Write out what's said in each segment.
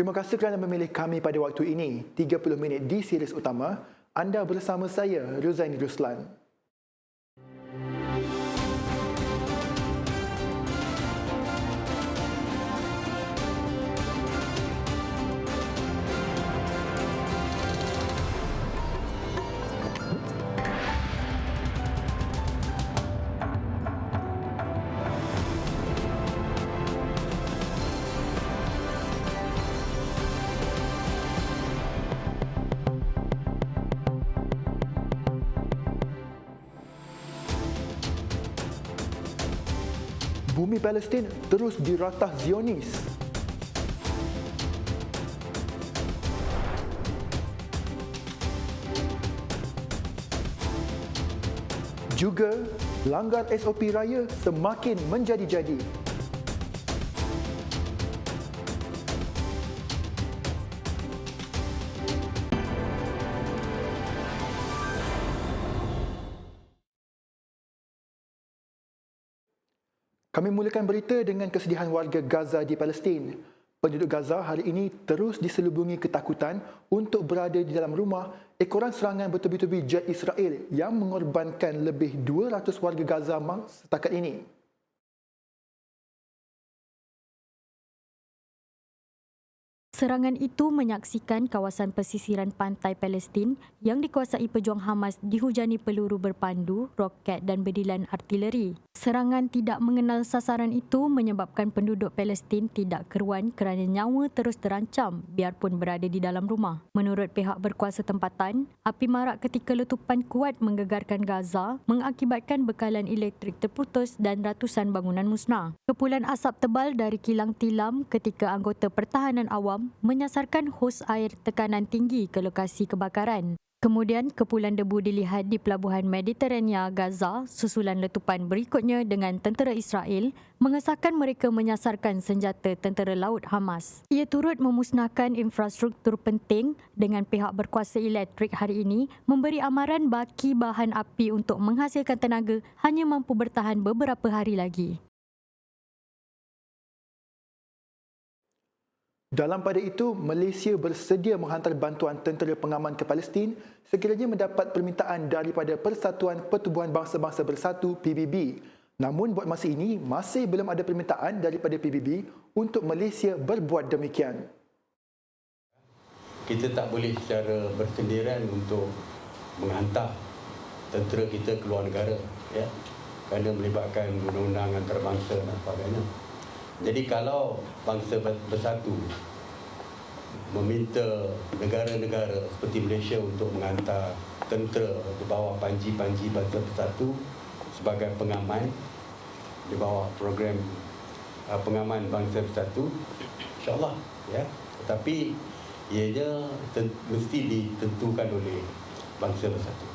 Terima kasih kerana memilih kami pada waktu ini. 30 minit di series utama. Anda bersama saya, Ruzaini Ruslan. Bumi Palestin terus diratah Zionis. Juga, langgar SOP raya semakin menjadi-jadi. Kami mulakan berita dengan kesedihan warga Gaza di Palestin. Penduduk Gaza hari ini terus diselubungi ketakutan untuk berada di dalam rumah ekoran serangan bertubi-tubi jet Israel yang mengorbankan lebih 200 warga Gaza setakat ini. Serangan itu menyaksikan kawasan pesisiran pantai Palestin yang dikuasai pejuang Hamas dihujani peluru berpandu, roket dan bedilan artileri. Serangan tidak mengenal sasaran itu menyebabkan penduduk Palestin tidak keruan kerana nyawa terus terancam biarpun berada di dalam rumah. Menurut pihak berkuasa tempatan, api marak ketika letupan kuat menggegarkan Gaza mengakibatkan bekalan elektrik terputus dan ratusan bangunan musnah. Kepulan asap tebal dari kilang tilam ketika anggota pertahanan awam menyasarkan hos air tekanan tinggi ke lokasi kebakaran. Kemudian, kepulan debu dilihat di pelabuhan Mediterania Gaza susulan letupan berikutnya dengan tentera Israel mengesahkan mereka menyasarkan senjata tentera laut Hamas. Ia turut memusnahkan infrastruktur penting dengan pihak berkuasa elektrik hari ini memberi amaran baki bahan api untuk menghasilkan tenaga hanya mampu bertahan beberapa hari lagi. Dalam pada itu, Malaysia bersedia menghantar bantuan tentera pengaman ke Palestin sekiranya mendapat permintaan daripada Persatuan Pertubuhan Bangsa-Bangsa Bersatu PBB. Namun buat masa ini, masih belum ada permintaan daripada PBB untuk Malaysia berbuat demikian. Kita tak boleh secara bersendirian untuk menghantar tentera kita keluar negara, ya, kerana melibatkan undang-undang antarabangsa dan sebagainya. Jadi kalau bangsa bersatu meminta negara-negara seperti Malaysia untuk menghantar tentera di bawah panji-panji bangsa bersatu sebagai pengaman di bawah program pengaman bangsa bersatu, insya-Allah, ya. Tetapi ianya mesti ditentukan oleh bangsa bersatu.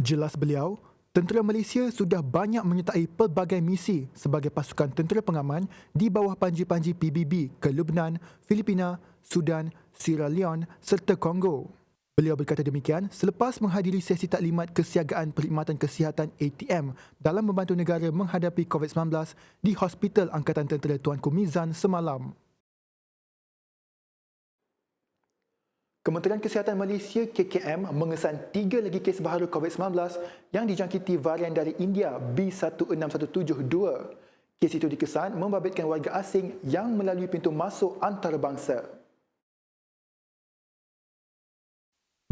Jelas beliau, tentera Malaysia sudah banyak menyertai pelbagai misi sebagai pasukan tentera pengaman di bawah panji-panji PBB ke Lebanon, Filipina, Sudan, Sierra Leone serta Kongo. Beliau berkata demikian selepas menghadiri sesi taklimat kesiagaan Perkhidmatan Kesihatan ATM dalam membantu negara menghadapi COVID-19 di Hospital Angkatan Tentera Tuanku Mizan semalam. Kementerian Kesihatan Malaysia KKM mengesan 3 lagi kes baharu COVID-19 yang dijangkiti varian dari India B16172. Kes itu dikesan membabitkan warga asing yang melalui pintu masuk antarabangsa.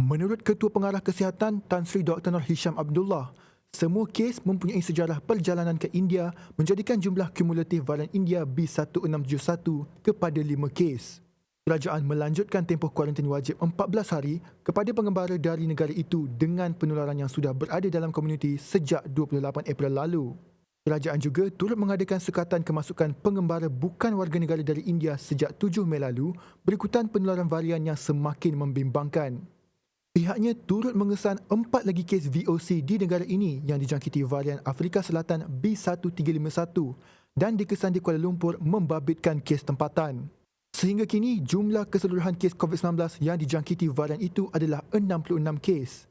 Menurut Ketua Pengarah Kesihatan Tan Sri Dr. Nur Hisham Abdullah, semua kes mempunyai sejarah perjalanan ke India menjadikan jumlah kumulatif varian India B1671 kepada 5 kes. Kerajaan melanjutkan tempoh kuarantin wajib 14 hari kepada pengembara dari negara itu dengan penularan yang sudah berada dalam komuniti sejak 28 April lalu. Kerajaan juga turut mengadakan sekatan kemasukan pengembara bukan warga negara dari India sejak 7 Mei lalu berikutan penularan varian yang semakin membimbangkan. Pihaknya turut mengesan 4 lagi kes VOC di negara ini yang dijangkiti varian Afrika Selatan B1351 dan dikesan di Kuala Lumpur membabitkan kes tempatan. Sehingga kini, jumlah keseluruhan kes COVID-19 yang dijangkiti varian itu adalah 66 kes.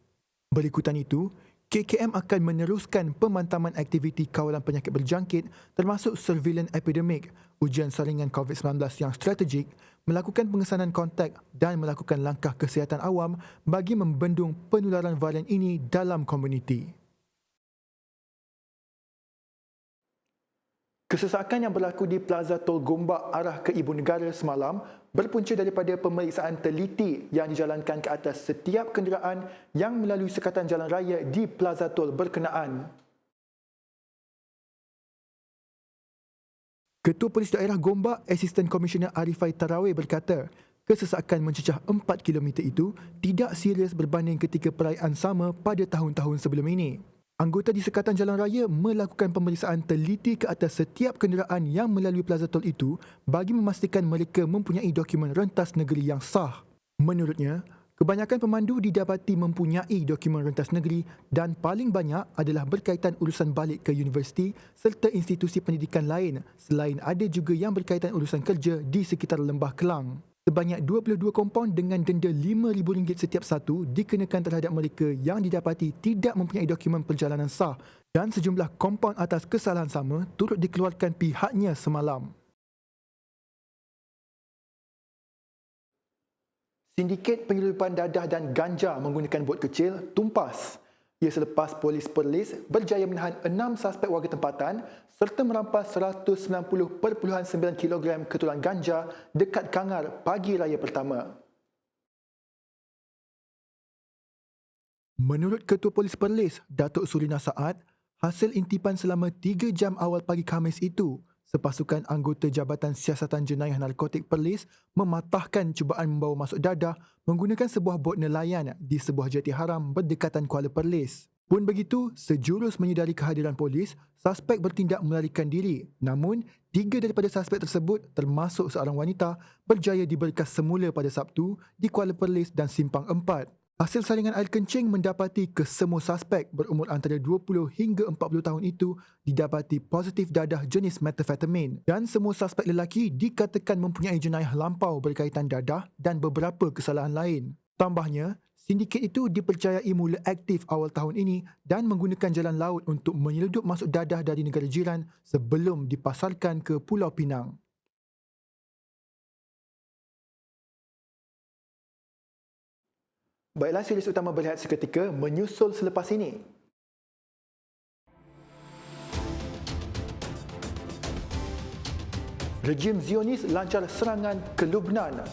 Berikutan itu, KKM akan meneruskan pemantaman aktiviti kawalan penyakit berjangkit termasuk surveillance epidemik, ujian saringan COVID-19 yang strategik, melakukan pengesanan kontak dan melakukan langkah kesihatan awam bagi membendung penularan varian ini dalam komuniti. Kesesakan yang berlaku di Plaza Tol Gombak arah ke Ibu Negara semalam berpunca daripada pemeriksaan teliti yang dijalankan ke atas setiap kenderaan yang melalui sekatan jalan raya di Plaza Tol berkenaan. Ketua Polis Daerah Gombak, Asisten Komisioner Arifai Tarawih berkata, kesesakan mencecah 4 km itu tidak serius berbanding ketika perayaan sama pada tahun-tahun sebelum ini. Anggota di sekatan jalan raya melakukan pemeriksaan teliti ke atas setiap kenderaan yang melalui Plaza Tol itu bagi memastikan mereka mempunyai dokumen rentas negeri yang sah. Menurutnya, kebanyakan pemandu didapati mempunyai dokumen rentas negeri dan paling banyak adalah berkaitan urusan balik ke universiti serta institusi pendidikan lain selain ada juga yang berkaitan urusan kerja di sekitar Lembah Kelang. Sebanyak 22 kompaun dengan denda RM5,000 setiap satu dikenakan terhadap mereka yang didapati tidak mempunyai dokumen perjalanan sah dan sejumlah kompaun atas kesalahan sama turut dikeluarkan pihaknya semalam. Sindiket penyelundupan dadah dan ganja menggunakan bot kecil tumpas. Ia selepas polis Perlis berjaya menahan 6 suspek warga tempatan serta merampas 190.9 kg ketulan ganja dekat Kangar pagi raya pertama. Menurut Ketua Polis Perlis, Datuk Surina Saad, hasil intipan selama 3 jam awal pagi Khamis itu, sepasukan anggota Jabatan Siasatan Jenayah Narkotik Perlis mematahkan cubaan membawa masuk dadah menggunakan sebuah bot nelayan di sebuah jeti haram berdekatan Kuala Perlis. Pun begitu, sejurus menyedari kehadiran polis, suspek bertindak melarikan diri. Namun, 3 daripada suspek tersebut termasuk seorang wanita berjaya diberkas semula pada Sabtu di Kuala Perlis dan Simpang 4. Hasil saringan air kencing mendapati kesemua suspek berumur antara 20 hingga 40 tahun itu didapati positif dadah jenis metafetamin dan semua suspek lelaki dikatakan mempunyai jenayah lampau berkaitan dadah dan beberapa kesalahan lain. Tambahnya, sindiket itu dipercayai mula aktif awal tahun ini dan menggunakan jalan laut untuk menyeludup masuk dadah dari negara jiran sebelum dipasarkan ke Pulau Pinang. Baiklah, series utama berehat seketika menyusul selepas ini. Rejim Zionis lancar serangan ke Lubnan.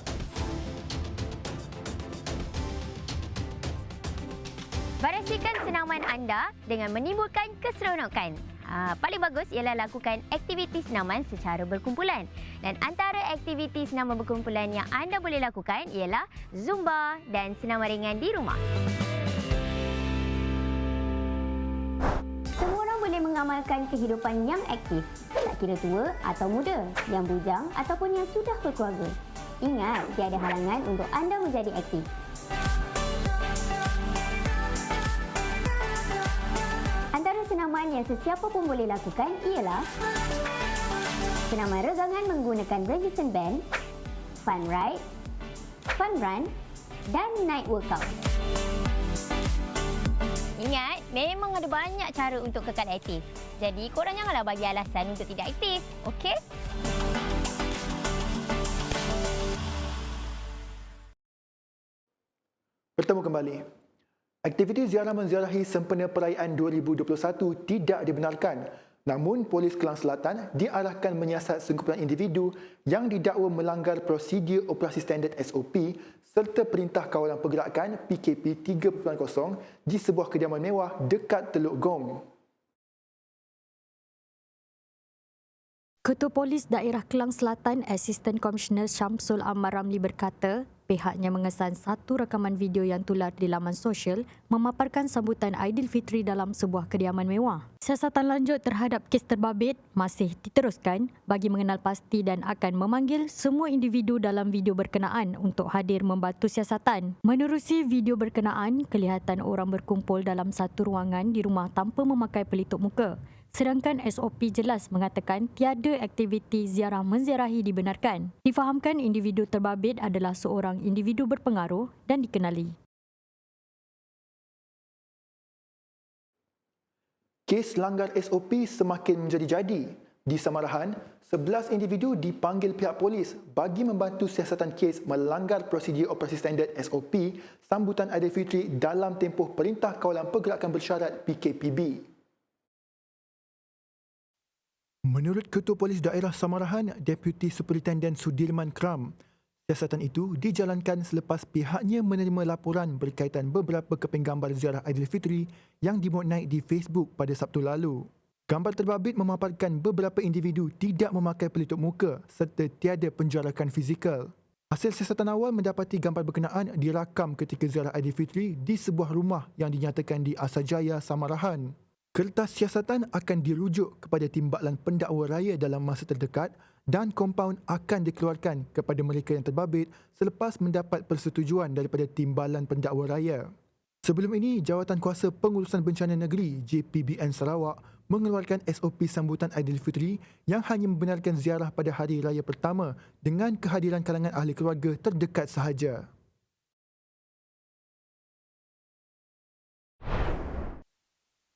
Variasikan senaman anda dengan menimbulkan keseronokan. Paling bagus ialah lakukan aktiviti senaman secara berkumpulan. Dan antara aktiviti senaman berkumpulan yang anda boleh lakukan ialah Zumba dan senaman ringan di rumah. Semua orang boleh mengamalkan kehidupan yang aktif, tak kira tua atau muda, yang bujang ataupun yang sudah berkeluarga. Ingat, tiada halangan untuk anda menjadi aktif. Senaman yang sesiapa pun boleh lakukan ialah senaman regangan menggunakan resistance band, fun ride, fun run dan night workout. Ingat, memang ada banyak cara untuk kekal aktif. Jadi, korang janganlah bagi alasan untuk tidak aktif, okey? Bertemu kembali. Aktiviti ziarah-menziarahi sempena perayaan 2021 tidak dibenarkan. Namun, Polis Kelang Selatan diarahkan menyiasat sekumpulan individu yang didakwa melanggar prosedur operasi standard SOP serta Perintah Kawalan Pergerakan PKP 3.0 di sebuah kediaman mewah dekat Teluk Gong. Ketua Polis Daerah Kelang Selatan, Asisten Komisioner Syamsul Ahmad Ramli berkata, pihaknya mengesan satu rakaman video yang tular di laman sosial memaparkan sambutan Aidilfitri dalam sebuah kediaman mewah. Siasatan lanjut terhadap kes terbabit masih diteruskan bagi mengenal pasti dan akan memanggil semua individu dalam video berkenaan untuk hadir membantu siasatan. Menerusi video berkenaan, kelihatan orang berkumpul dalam satu ruangan di rumah tanpa memakai pelitup muka. Sedangkan SOP jelas mengatakan tiada aktiviti ziarah menziarahi dibenarkan. Difahamkan individu terbabit adalah seorang individu berpengaruh dan dikenali. Kes langgar SOP semakin menjadi-jadi. Di Samarahan, 11 individu dipanggil pihak polis bagi membantu siasatan kes melanggar prosedur operasi standard SOP sambutan Aidilfitri dalam tempoh Perintah Kawalan Pergerakan Bersyarat PKPB. Menurut Ketua Polis Daerah Samarahan, Deputi Superintenden Sudirman Kram, siasatan itu dijalankan selepas pihaknya menerima laporan berkaitan beberapa keping gambar ziarah Aidilfitri yang dimuat naik di Facebook pada Sabtu lalu. Gambar terbabit memaparkan beberapa individu tidak memakai pelitup muka serta tiada penjarakan fizikal. Hasil siasatan awal mendapati gambar berkenaan dirakam ketika ziarah Aidilfitri di sebuah rumah yang dinyatakan di Asajaya, Samarahan. Kertas siasatan akan dirujuk kepada Timbalan Pendakwa Raya dalam masa terdekat dan kompaun akan dikeluarkan kepada mereka yang terbabit selepas mendapat persetujuan daripada Timbalan Pendakwa Raya. Sebelum ini, Jawatan Kuasa Pengurusan Bencana Negeri JPBN Sarawak mengeluarkan SOP sambutan Aidilfitri yang hanya membenarkan ziarah pada hari raya pertama dengan kehadiran kalangan ahli keluarga terdekat sahaja.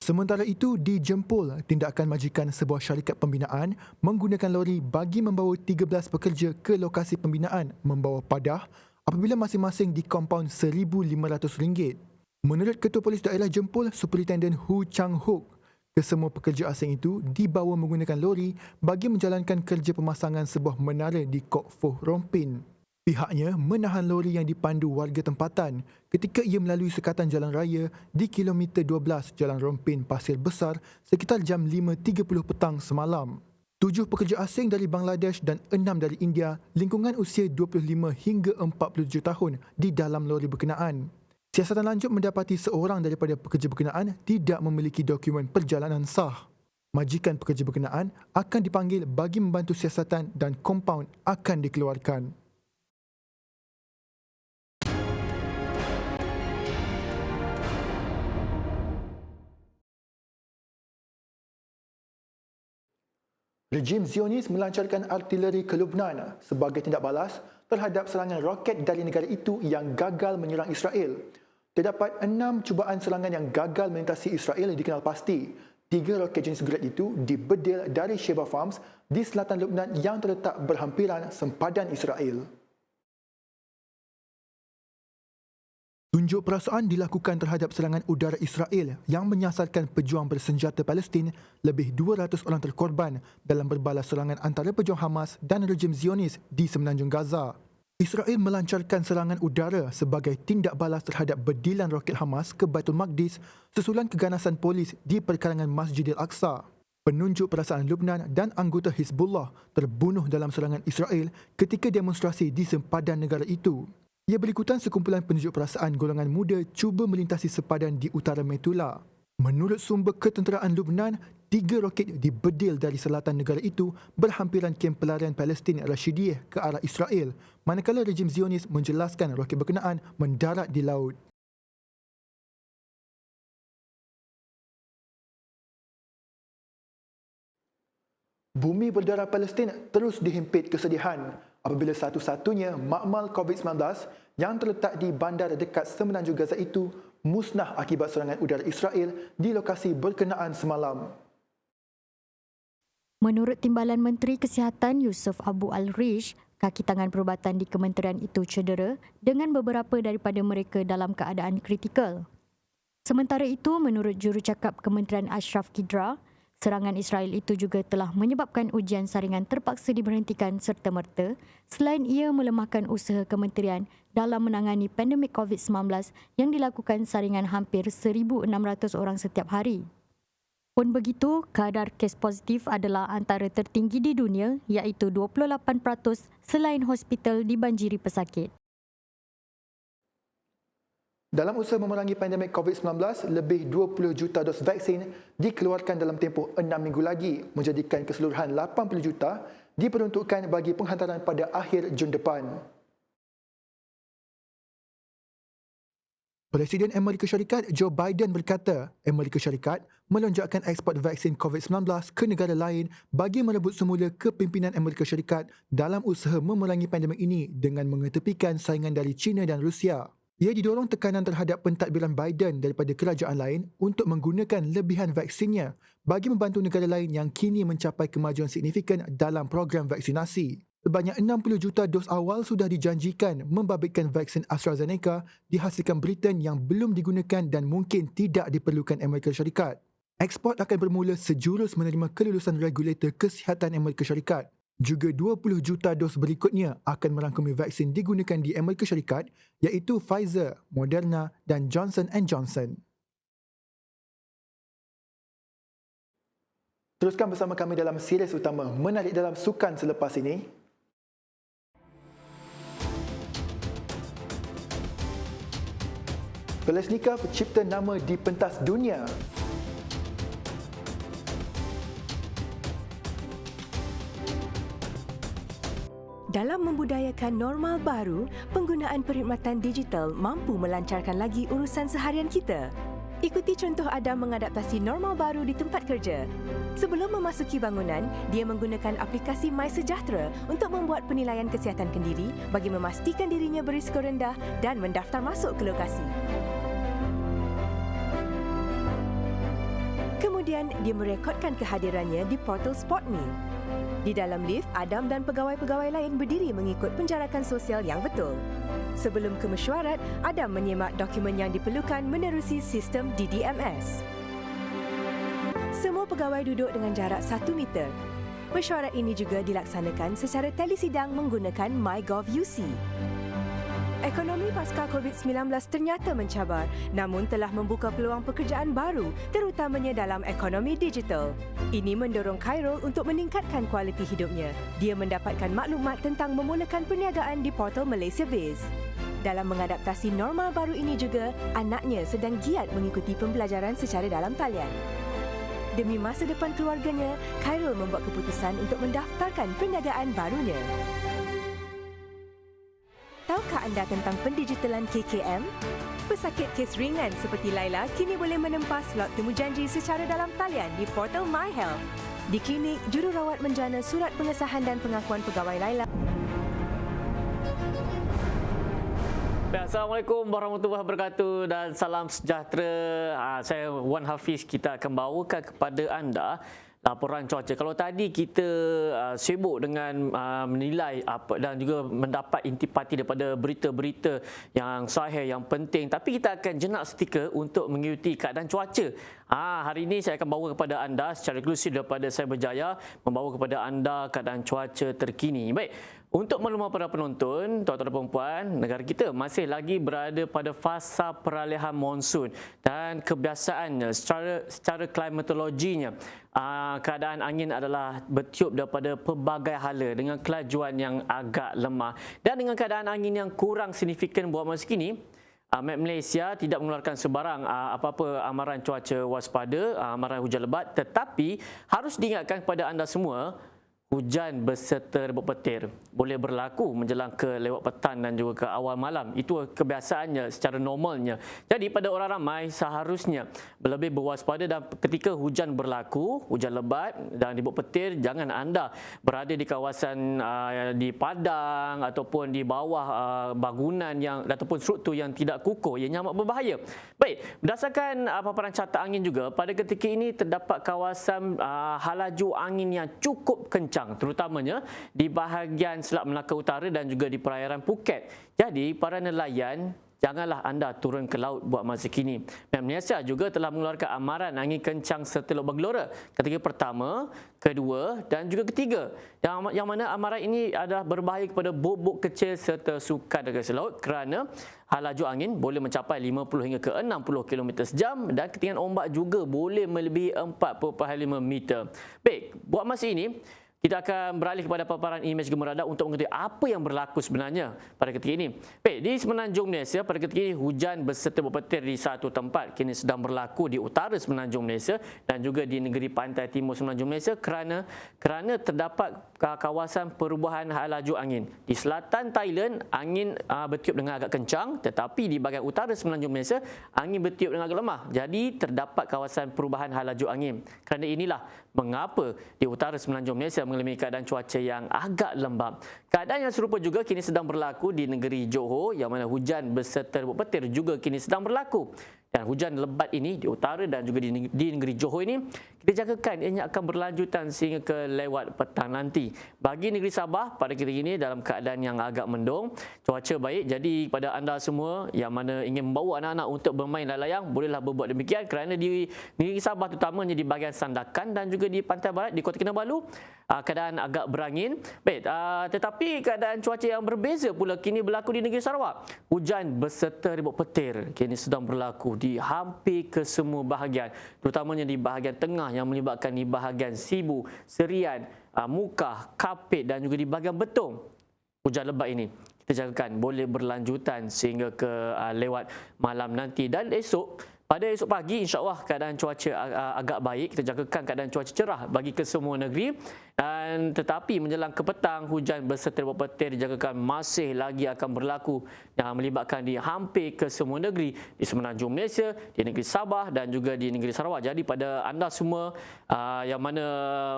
Sementara itu, di Jempol, tindakan majikan sebuah syarikat pembinaan menggunakan lori bagi membawa 13 pekerja ke lokasi pembinaan membawa padah apabila masing-masing di kompaun RM1,500. Menurut Ketua Polis Daerah Jempol, Superintenden Hu Chang Hook, kesemua pekerja asing itu dibawa menggunakan lori bagi menjalankan kerja pemasangan sebuah menara di Kok Foh Rompin. Pihaknya menahan lori yang dipandu warga tempatan ketika ia melalui sekatan jalan raya di kilometer 12 Jalan Rompin Pasir Besar sekitar jam 5.30 petang semalam. 7 pekerja asing dari Bangladesh dan 6 dari India lingkungan usia 25 hingga 47 tahun di dalam lori berkenaan. Siasatan lanjut mendapati seorang daripada pekerja berkenaan tidak memiliki dokumen perjalanan sah. Majikan pekerja berkenaan akan dipanggil bagi membantu siasatan dan kompaun akan dikeluarkan. Rejim Zionis melancarkan artileri ke Lebanon sebagai tindak balas terhadap serangan roket dari negara itu yang gagal menyerang Israel. Terdapat 6 cubaan serangan yang gagal melintasi Israel dikenal pasti. 3 roket jenis Grad itu dibedil dari Sheba Farms di selatan Lebanon yang terletak berhampiran sempadan Israel. Tunjuk perasaan dilakukan terhadap serangan udara Israel yang menyasarkan pejuang bersenjata Palestin. Lebih 200 orang terkorban dalam berbalas serangan antara pejuang Hamas dan rejim Zionis di semenanjung Gaza. Israel melancarkan serangan udara sebagai tindak balas terhadap bedilan roket Hamas ke Baitul Maqdis susulan keganasan polis di perkarangan Masjidil Aqsa. Penunjuk perasaan Lebanon dan anggota Hizbullah terbunuh dalam serangan Israel ketika demonstrasi di sempadan negara itu. Ia berikutan sekumpulan penunjuk perasaan golongan muda cuba melintasi sempadan di utara Metula. Menurut sumber ketenteraan Lebanon, 3 roket dibedil dari selatan negara itu berhampiran kem pelarian Palestin Rashidiyah ke arah Israel, manakala rejim Zionis menjelaskan roket berkenaan mendarat di laut. Bumi berdarah Palestin terus dihimpit kesedihan apabila satu-satunya makmal COVID-19 yang terletak di bandar dekat semenanjung Gaza itu musnah akibat serangan udara Israel di lokasi berkenaan semalam. Menurut Timbalan Menteri Kesihatan Yusof Abu Al-Rish, kaki tangan perubatan di kementerian itu cedera dengan beberapa daripada mereka dalam keadaan kritikal. Sementara itu, menurut jurucakap Kementerian Ashraf Kidra, serangan Israel itu juga telah menyebabkan ujian saringan terpaksa diberhentikan serta-merta selain ia melemahkan usaha kementerian dalam menangani pandemik COVID-19 yang dilakukan saringan hampir 1,600 orang setiap hari. Pun begitu, kadar kes positif adalah antara tertinggi di dunia iaitu 28% selain hospital dibanjiri pesakit. Dalam usaha memerangi pandemik COVID-19, lebih 20 juta dos vaksin dikeluarkan dalam tempoh 6 minggu lagi, menjadikan keseluruhan 80 juta diperuntukkan bagi penghantaran pada akhir Jun depan. Presiden Amerika Syarikat Joe Biden berkata, Amerika Syarikat melonjakkan ekspor vaksin COVID-19 ke negara lain bagi merebut semula kepimpinan Amerika Syarikat dalam usaha memerangi pandemik ini dengan mengetepikan saingan dari China dan Rusia. Ia didorong tekanan terhadap pentadbiran Biden daripada kerajaan lain untuk menggunakan lebihan vaksinnya bagi membantu negara lain yang kini mencapai kemajuan signifikan dalam program vaksinasi. Sebanyak 60 juta dos awal sudah dijanjikan membabitkan vaksin AstraZeneca dihasilkan Britain yang belum digunakan dan mungkin tidak diperlukan Amerika Syarikat. Ekspor akan bermula sejurus menerima kelulusan regulator kesihatan Amerika Syarikat. Juga 20 juta dos berikutnya akan merangkumi vaksin digunakan di Amerika Syarikat iaitu Pfizer, Moderna dan Johnson & Johnson. Teruskan bersama kami dalam series utama Menarik Dalam Sukan selepas ini. Pelesnika pencipta nama di pentas dunia. Dalam membudayakan normal baru, penggunaan perkhidmatan digital mampu melancarkan lagi urusan seharian kita. Ikuti contoh Adam mengadaptasi normal baru di tempat kerja. Sebelum memasuki bangunan, dia menggunakan aplikasi MySejahtera untuk membuat penilaian kesihatan kendiri bagi memastikan dirinya berisiko rendah dan mendaftar masuk ke lokasi. Kemudian, dia merekodkan kehadirannya di portal SpotMe. Di dalam lift, Adam dan pegawai-pegawai lain berdiri mengikut penjarakan sosial yang betul. Sebelum ke mesyuarat, Adam menyemak dokumen yang diperlukan menerusi sistem DDMS. Semua pegawai duduk dengan jarak 1 meter. Mesyuarat ini juga dilaksanakan secara telesidang menggunakan MyGov UC. Ekonomi pasca COVID-19 ternyata mencabar, namun telah membuka peluang pekerjaan baru, terutamanya dalam ekonomi digital. Ini mendorong Khairul untuk meningkatkan kualiti hidupnya. Dia mendapatkan maklumat tentang memulakan perniagaan di portal Malaysia Biz. Dalam mengadaptasi normal baru ini juga, anaknya sedang giat mengikuti pembelajaran secara dalam talian. Demi masa depan keluarganya, Khairul membuat keputusan untuk mendaftarkan perniagaan barunya. Tahukah anda tentang pendigitalan KKM? Pesakit kes ringan seperti Laila kini boleh menempah slot temujanji secara dalam talian di portal MyHealth. Di klinik, jururawat menjana surat pengesahan dan pengakuan pegawai Laila. Assalamualaikum warahmatullahi wabarakatuh dan salam sejahtera. Saya Wan Hafiz, kita akan bawakan kepada anda laporan cuaca. Kalau tadi kita sibuk dengan menilai apa dan juga mendapat intipati daripada berita-berita yang sahih, yang penting, tapi kita akan jenak seketika untuk mengikuti keadaan cuaca. Hari ini saya akan bawa kepada anda secara eksklusif daripada saya berjaya membawa kepada anda keadaan cuaca terkini. Baik, untuk maklumat para penonton, tuan-tuan dan puan-puan, negara kita masih lagi berada pada fasa peralihan monsun dan kebiasaannya secara klimatologinya, keadaan angin adalah bertiup daripada pelbagai hala dengan kelajuan yang agak lemah dan dengan keadaan angin yang kurang signifikan buat masa kini. Met Malaysia tidak mengeluarkan sebarang apa-apa amaran cuaca waspada, amaran hujan lebat, tetapi harus diingatkan kepada anda semua, hujan berserta rebut petir boleh berlaku menjelang ke lewat petang dan juga ke awal malam. Itu kebiasaannya secara normalnya. Jadi pada orang ramai seharusnya lebih berwaspada dan ketika hujan berlaku, hujan lebat dan rebut petir, jangan anda berada di kawasan di padang ataupun di bawah bangunan yang ataupun struktur yang tidak kukuh, yang amat berbahaya. Baik, berdasarkan paparan carta angin juga, pada ketika ini terdapat kawasan halaju angin yang cukup kencang, terutamanya di bahagian Selat Melaka Utara dan juga di perairan Phuket. Jadi, para nelayan, janganlah anda turun ke laut buat masa kini. Met Malaysia juga telah mengeluarkan amaran angin kencang serta lok bergelora ketika pertama, kedua dan juga ketiga. Yang mana amaran ini adalah berbahaya kepada bot-bot kecil serta sukan dekat laut kerana halaju angin boleh mencapai 50 hingga ke 60 km sejam dan ketinggian ombak juga boleh melebihi 4.5 meter. Baik, buat masa ini kita akan beralih kepada paparan imej gemar radar untuk mengetahui apa yang berlaku sebenarnya pada ketika ini. Baik, di semenanjung Malaysia pada ketika ini hujan berserta berpetir di satu tempat kini sedang berlaku di utara semenanjung Malaysia dan juga di negeri pantai timur semenanjung Malaysia kerana terdapat kawasan perubahan halaju angin. Di selatan Thailand angin bertiup dengan agak kencang, tetapi di bahagian utara semenanjung Malaysia angin bertiup dengan agak lemah. Jadi terdapat kawasan perubahan halaju angin. Kerana inilah mengapa di utara semenanjung Malaysia mengalami keadaan cuaca yang agak lembap. Keadaan yang serupa juga kini sedang berlaku di negeri Johor yang mana hujan berserta rebut petir juga kini sedang berlaku. Dan hujan lebat ini di utara dan juga di negeri Johor ini kita jangkakan ianya akan berlanjutan sehingga ke lewat petang nanti. Bagi negeri Sabah pada kali ini dalam keadaan yang agak mendung, cuaca baik. Jadi kepada anda semua yang mana ingin membawa anak-anak untuk bermain layang, bolehlah berbuat demikian kerana di negeri Sabah terutamanya di bahagian Sandakan dan juga di pantai barat di Kota Kinabalu keadaan agak berangin. Baik, tetapi keadaan cuaca yang berbeza pula kini berlaku di negeri Sarawak. Hujan berserta rebut petir kini sedang berlaku di hampir ke semua bahagian, terutamanya di bahagian tengah yang menyebabkan di bahagian Sibu, Serian, Mukah, Kapit dan juga di bahagian Betong. Hujan lebat ini kita jangkakan boleh berlanjutan sehingga ke lewat malam nanti dan esok. Pada esok pagi insya-Allah keadaan cuaca agak baik. Kita jangkakan keadaan cuaca cerah bagi ke semua negeri. Dan tetapi menjelang ke petang hujan berserta rebut petir dijangkakan masih lagi akan berlaku yang melibatkan di hampir ke semua negeri di semenanjung Malaysia, di negeri Sabah dan juga di negeri Sarawak. Jadi pada anda semua yang mana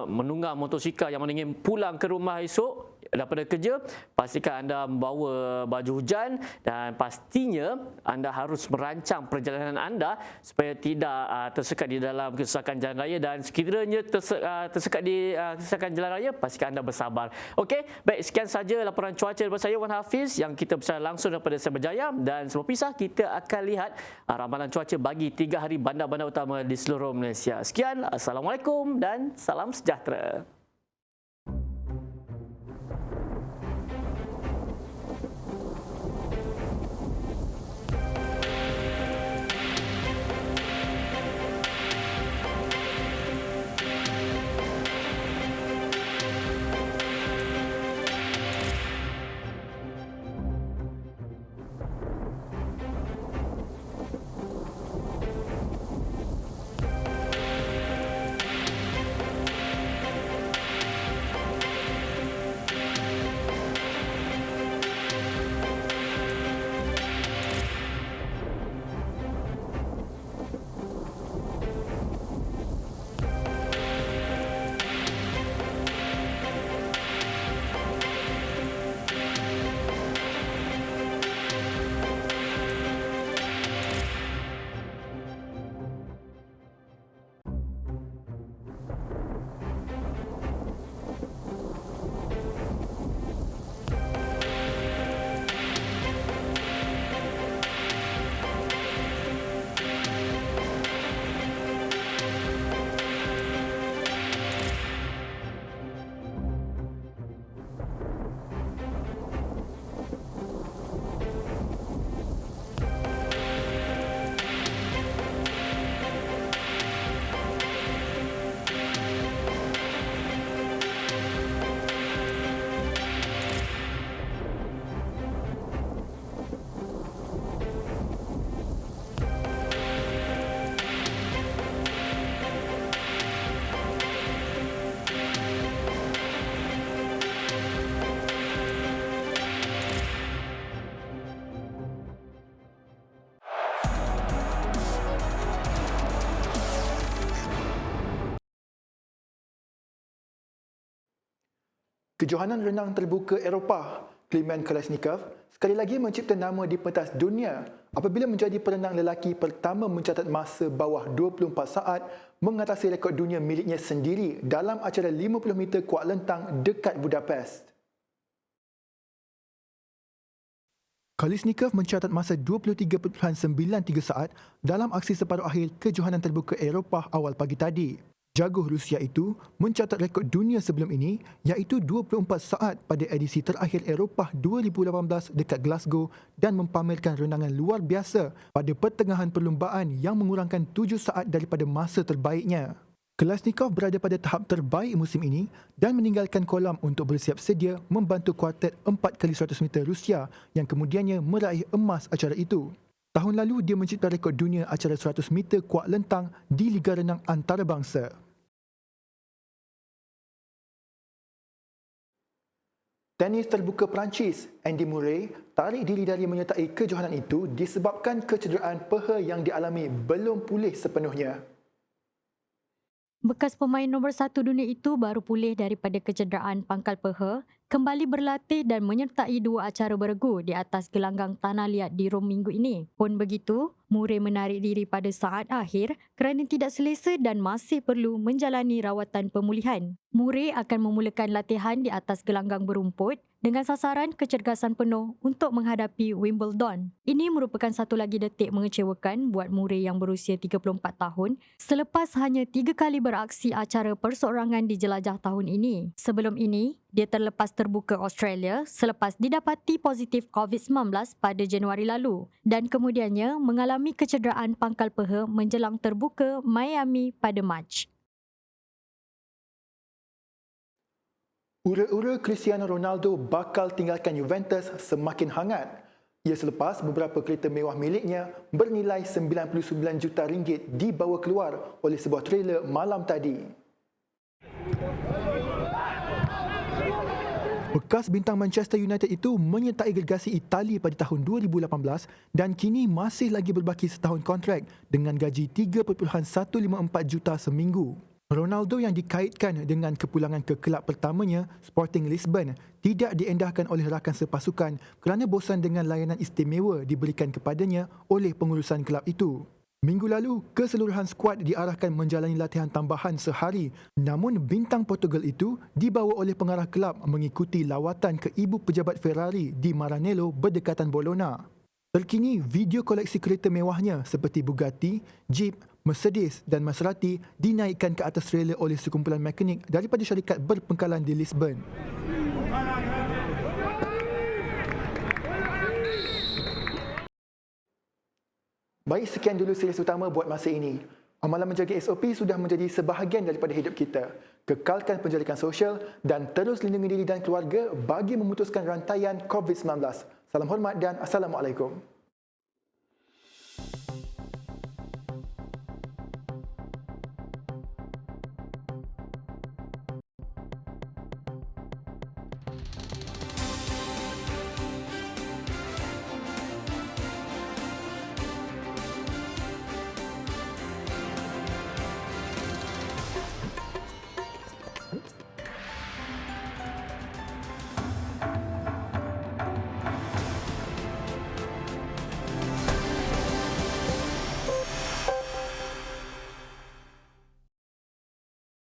menunggang motosikal yang mana ingin pulang ke rumah esok daripada kerja, pastikan anda membawa baju hujan dan pastinya anda harus merancang perjalanan anda supaya tidak tersekat di dalam kesesakan jalan raya dan sekiranya tersekat di kesesakan jalan raya, pastikan anda bersabar. Okey, baik, sekian saja laporan cuaca daripada saya Wan Hafiz yang kita bersama langsung daripada Cyberjaya dan sebelum pisah kita akan lihat ramalan cuaca bagi 3 hari bandar-bandar utama di seluruh Malaysia. Sekian, Assalamualaikum dan salam sejahtera. Kejohanan renang terbuka Eropah, Klimen Kalashnikov sekali lagi mencipta nama di pentas dunia apabila menjadi perenang lelaki pertama mencatat masa bawah 24 saat mengatasi rekod dunia miliknya sendiri dalam acara 50 meter kuat lentang dekat Budapest. Kalashnikov mencatat masa 23.93 saat dalam aksi separuh akhir kejohanan terbuka Eropah awal pagi tadi. Jaguh Rusia itu mencatat rekod dunia sebelum ini iaitu 24 saat pada edisi terakhir Eropah 2018 dekat Glasgow dan mempamerkan renangan luar biasa pada pertengahan perlumbaan yang mengurangkan 7 saat daripada masa terbaiknya. Kalashnikov berada pada tahap terbaik musim ini dan meninggalkan kolam untuk bersiap sedia membantu kuartet 4x100 meter Rusia yang kemudiannya meraih emas acara itu. Tahun lalu dia mencipta rekod dunia acara 100 meter kuat lentang di Liga Renang Antarabangsa. Tenis terbuka Perancis, Andy Murray tarik diri dari menyertai kejohanan itu disebabkan kecederaan peha yang dialami belum pulih sepenuhnya. Bekas pemain nombor 1 dunia itu baru pulih daripada kecederaan pangkal peha, kembali berlatih dan menyertai 2 acara beregu di atas gelanggang tanah liat di Rom minggu ini. Pun begitu, Murray menarik diri pada saat akhir kerana tidak selesa dan masih perlu menjalani rawatan pemulihan. Murray akan memulakan latihan di atas gelanggang berumput dengan sasaran kecergasan penuh untuk menghadapi Wimbledon. Ini merupakan satu lagi detik mengecewakan buat Murray yang berusia 34 tahun selepas hanya 3 kali beraksi acara perseorangan di jelajah tahun ini. Sebelum ini, dia terlepas terbuka Australia selepas didapati positif COVID-19 pada Januari lalu dan kemudiannya mengalami kecederaan pangkal peha menjelang terbuka Miami pada Mac. Ura-ura Cristiano Ronaldo bakal tinggalkan Juventus semakin hangat. Ia selepas beberapa kereta mewah miliknya bernilai 99 juta ringgit dibawa keluar oleh sebuah trailer malam tadi. Bekas bintang Manchester United itu menyertai gergasi Itali pada tahun 2018 dan kini masih lagi berbaki setahun kontrak dengan gaji 3.154 juta seminggu. Ronaldo yang dikaitkan dengan kepulangan ke kelab pertamanya, Sporting Lisbon, tidak diendahkan oleh rakan sepasukan kerana bosan dengan layanan istimewa diberikan kepadanya oleh pengurusan kelab itu. Minggu lalu, keseluruhan skuad diarahkan menjalani latihan tambahan sehari, namun bintang Portugal itu dibawa oleh pengarah kelab mengikuti lawatan ke ibu pejabat Ferrari di Maranello berdekatan Bologna. Terkini, video koleksi kereta mewahnya seperti Bugatti, Jeep, Mercedes dan Maserati dinaikkan ke atas trailer oleh sekumpulan mekanik daripada syarikat berpengkalan di Lisbon. Baik, sekian dulu series utama buat masa ini. Amalan menjaga SOP sudah menjadi sebahagian daripada hidup kita. Kekalkan penjarakan sosial dan terus lindungi diri dan keluarga bagi memutuskan rantaian COVID-19. Salam hormat dan Assalamualaikum.